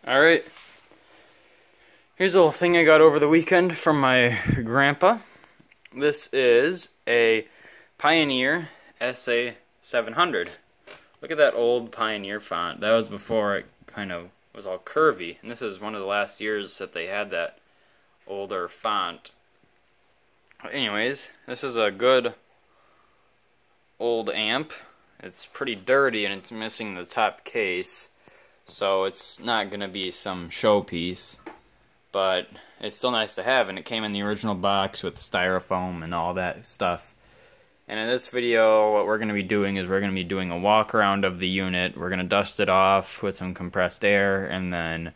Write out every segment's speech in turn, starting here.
Alright, here's a little thing I got over the weekend from my grandpa. This is a Pioneer SA-700. Look at that old Pioneer font. That was before it kind of was all curvy. And this is one of the last years that they had that older font. Anyways, this is a good old amp. It's pretty dirty and it's missing the top case. So it's not going to be some showpiece, but it's still nice to have, and it came in the original box with styrofoam and all that stuff. And in this video, what we're going to be doing is we're going to be doing a walk around of the unit. We're going to dust it off with some compressed air and then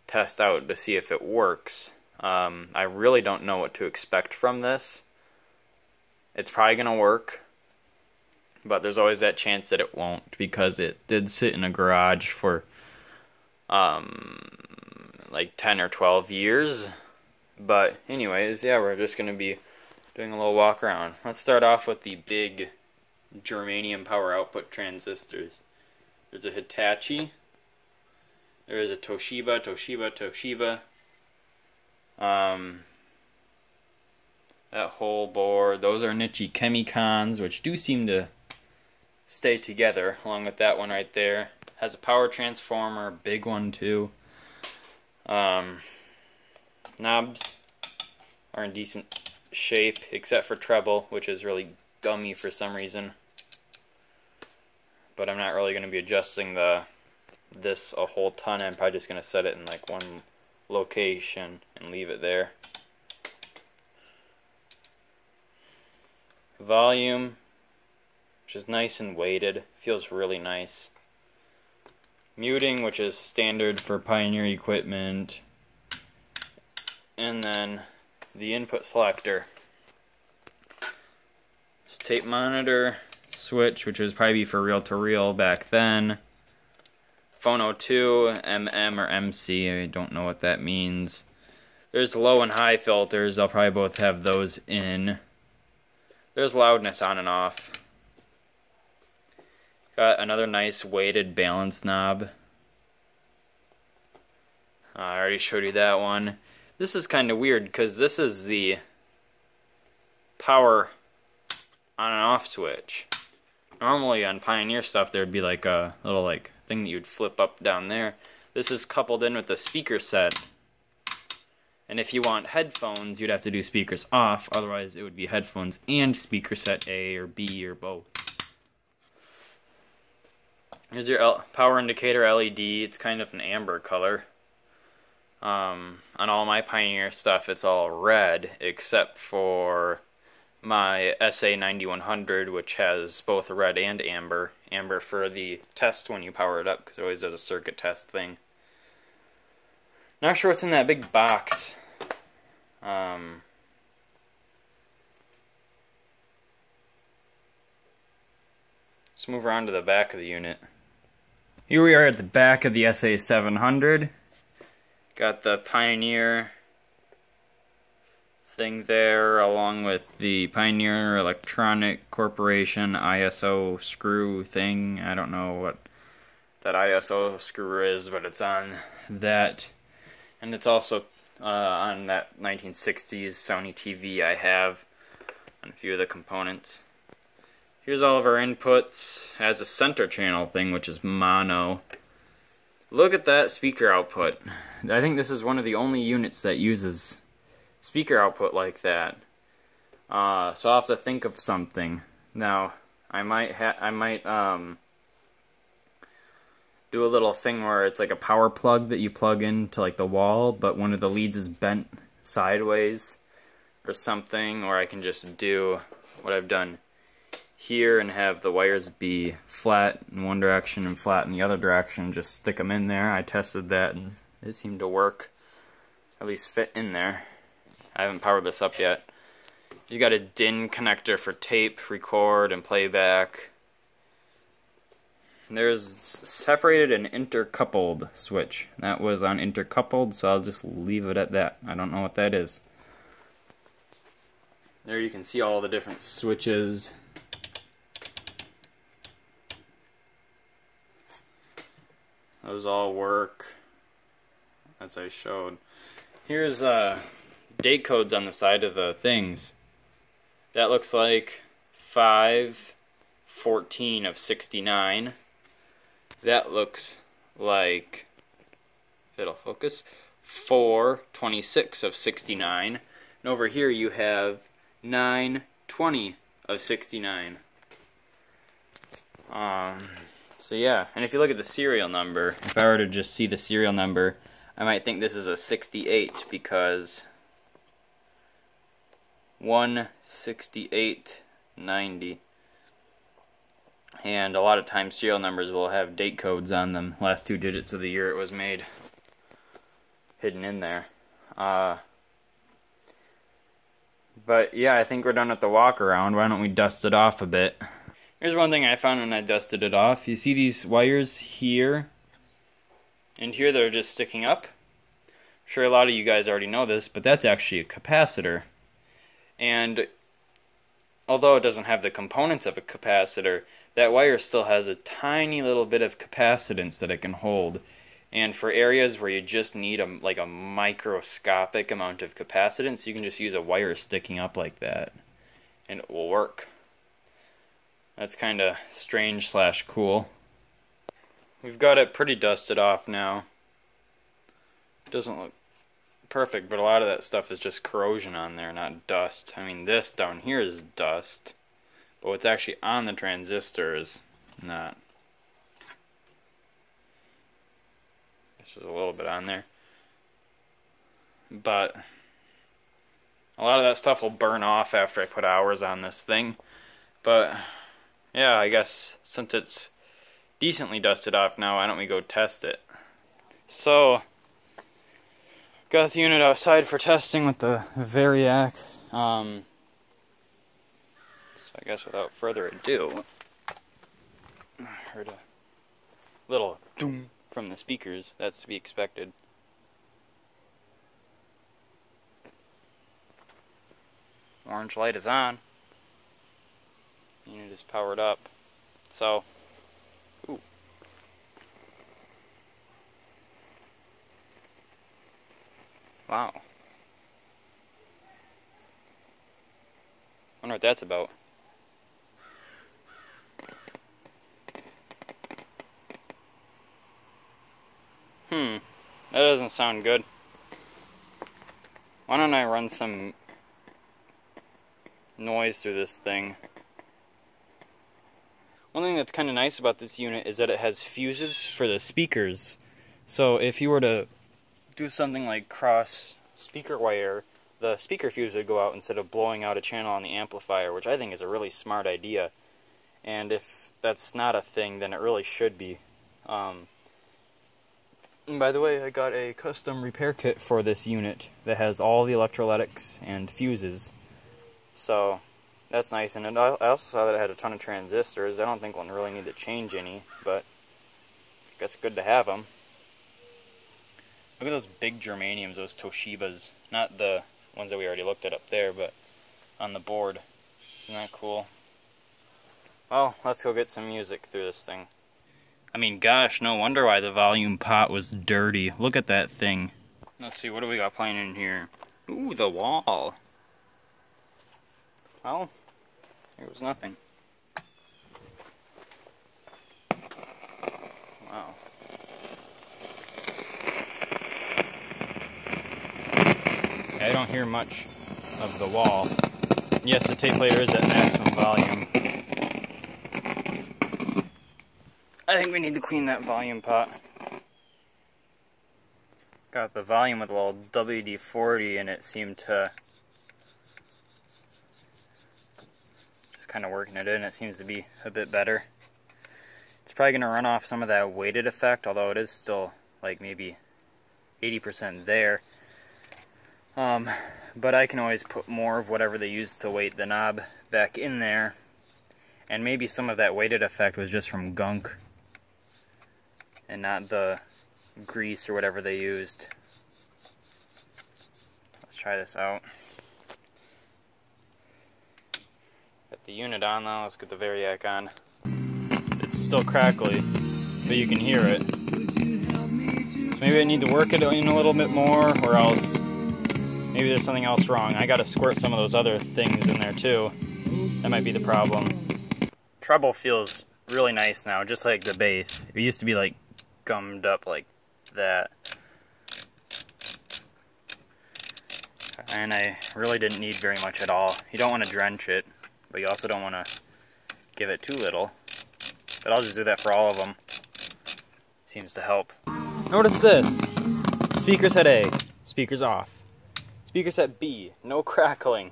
test out to see if it works. I really don't know what to expect from this. It's probably going to work, but there's always that chance that it won't, because it did sit in a garage for like 10 or 12 years. But anyways, yeah, we're just going to be doing a little walk around. Let's start off with the big germanium power output transistors. There's a Hitachi. There is a Toshiba. That whole board. Those are Nichi Chemicons, which do seem to stay together, along with that one right there. Has a power transformer, big one too. Knobs are in decent shape, except for treble, which is really gummy for some reason. But I'm not really going to be adjusting this a whole ton. I'm probably just going to set it in like one location and leave it there. Volume, which is nice and weighted, feels really nice. Muting, which is standard for Pioneer equipment. And then the input selector. This tape monitor switch, which was probably for reel-to-reel back then. Phono 2, MM or MC, I don't know what that means. There's low and high filters, I'll probably both have those in. There's loudness on and off. Got another nice weighted balance knob. I already showed you that one. This is kind of weird because this is the power on and off switch. Normally on Pioneer stuff there'd be like a little like thing that you'd flip up down there. This is coupled in with the speaker set. And if you want headphones, you'd have to do speakers off. Otherwise it would be headphones and speaker set A or B or both. Here's your power indicator LED. It's kind of an amber color. On all my Pioneer stuff, it's all red, except for my SA-900, which has both red and amber. Amber for the test when you power it up, because it always does a circuit test thing. Not sure what's in that big box. Let's move around to the back of the unit. Here we are at the back of the SA-700. Got the Pioneer thing there, along with the Pioneer Electronic Corporation ISO screw thing. I don't know what that ISO screw is, but it's on that. And it's also on that 1960s Sony TV I have on a few of the components. Here's all of our inputs. It has a center channel thing, which is mono. Look at that speaker output. I think this is one of the only units that uses speaker output like that. So I'll have to think of something. Now, I might do a little thing where it's like a power plug that you plug into like the wall, but one of the leads is bent sideways or something, or I can just do what I've done here and have the wires be flat in one direction and flat in the other direction. Just stick them in there. I tested that and it seemed to work, at least fit in there. I haven't powered this up yet. You got a DIN connector for tape, record, and playback. There's separated and intercoupled switch. That was on intercoupled, so I'll just leave it at that. I don't know what that is. There you can see all the different switches. Those all work. as I showed. Here's date codes on the side of the things. That looks like 5/14 of 69. That looks like, if it'll focus, 4/26 of 69. And over here you have 9/20 of 69. So yeah, and if you look at the serial number, if I were to just see the serial number, I might think this is a 68 because 16890. And a lot of times serial numbers will have date codes on them, last 2 digits of the year it was made, hidden in there. But yeah, I think we're done with the walk around. Why don't we dust it off a bit? Here's one thing I found when I dusted it off. You see these wires here and here that are just sticking up? I'm sure a lot of you guys already know this, but that's actually a capacitor. And although it doesn't have the components of a capacitor, that wire still has a tiny little bit of capacitance that it can hold. And for areas where you just need like a microscopic amount of capacitance, you can just use a wire sticking up like that, and it will work. That's kind of strange / cool. We've got it pretty dusted off now. It doesn't look perfect, but a lot of that stuff is just corrosion on there, not dust. I mean, this down here is dust, but what's actually on the transistor is not. There's a little bit on there, but a lot of that stuff will burn off after I put hours on this thing. But yeah, I guess since it's decently dusted off now, why don't we go test it? So got the unit outside for testing with the Variac. So I guess without further ado, I heard a little doom from the speakers. That's to be expected. Orange light is on. Unit is powered up. So, ooh. Wow. Wonder what that's about. That doesn't sound good. Why don't I run some noise through this thing? One thing that's kind of nice about this unit is that it has fuses for the speakers. So if you were to do something like cross speaker wire, the speaker fuse would go out instead of blowing out a channel on the amplifier, which I think is a really smart idea. And if that's not a thing, then it really should be. And by the way, I got a custom repair kit for this unit that has all the electrolytics and fuses. So that's nice. And I also saw that it had a ton of transistors. I don't think we'll really need to change any, but I guess good to have them. Look at those big germaniums, those Toshibas. Not the ones that we already looked at up there, but on the board. Isn't that cool? Well, let's go get some music through this thing. I mean, gosh, no wonder why the volume pot was dirty. Look at that thing. Let's see, what do we got playing in here? Ooh, the wall. Well, there was nothing. Wow. I don't hear much of the wall. Yes, the tape player is at maximum volume. I think we need to clean that volume pot. Got the volume with a little WD-40 and it seemed to just kind of working it in. It seems to be a bit better. It's probably going to run off some of that weighted effect, although it is still like maybe 80% there. But I can always put more of whatever they use to weight the knob back in there. And maybe some of that weighted effect was just from gunk and not the grease or whatever they used. Let's try this out. Got the unit on now, let's get the Variac on. It's still crackly, but you can hear it. maybe I need to work it in a little bit more, or else maybe there's something else wrong. I gotta squirt some of those other things in there too. That might be the problem. Treble feels really nice now, just like the bass. It used to be like gummed up like that. And I really didn't need very much at all. You don't want to drench it, but you also don't want to give it too little. But I'll just do that for all of them. Seems to help. Notice this. Speaker set A, speakers off. Speaker set B, no crackling.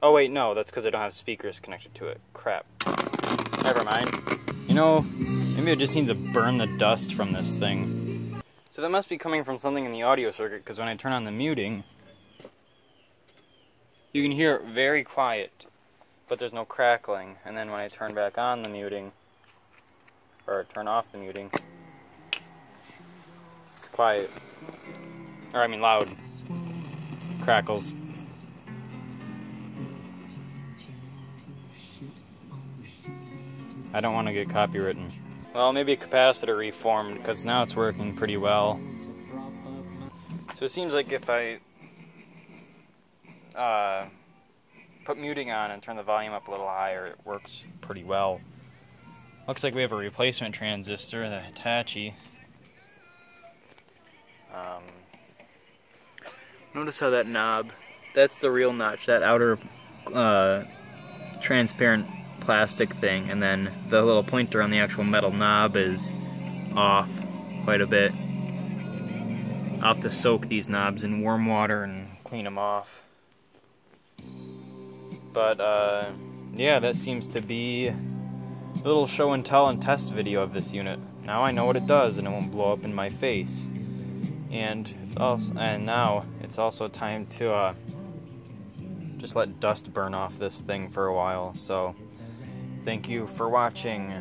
Oh wait, no, that's because I don't have speakers connected to it. Crap. Never mind. You know, maybe I just need to burn the dust from this thing. So that must be coming from something in the audio circuit, because when I turn on the muting, you can hear it very quiet, but there's no crackling. And then when I turn back on the muting, or turn off the muting, it's quiet. Or I mean loud. Crackles. I don't want to get copywritten. Well, maybe a capacitor reformed, because now it's working pretty well. So it seems like if I put muting on and turn the volume up a little higher, it works pretty well. Looks like we have a replacement transistor, the Hitachi. Notice how that knob, that's the real notch, that outer transparent plastic thing, and then the little pointer on the actual metal knob is off quite a bit. I'll have to soak these knobs in warm water and clean them off. But yeah, that seems to be a little show and tell and test video of this unit. Now I know what it does and it won't blow up in my face. And now it's also time to just let dust burn off this thing for a while. So thank you for watching.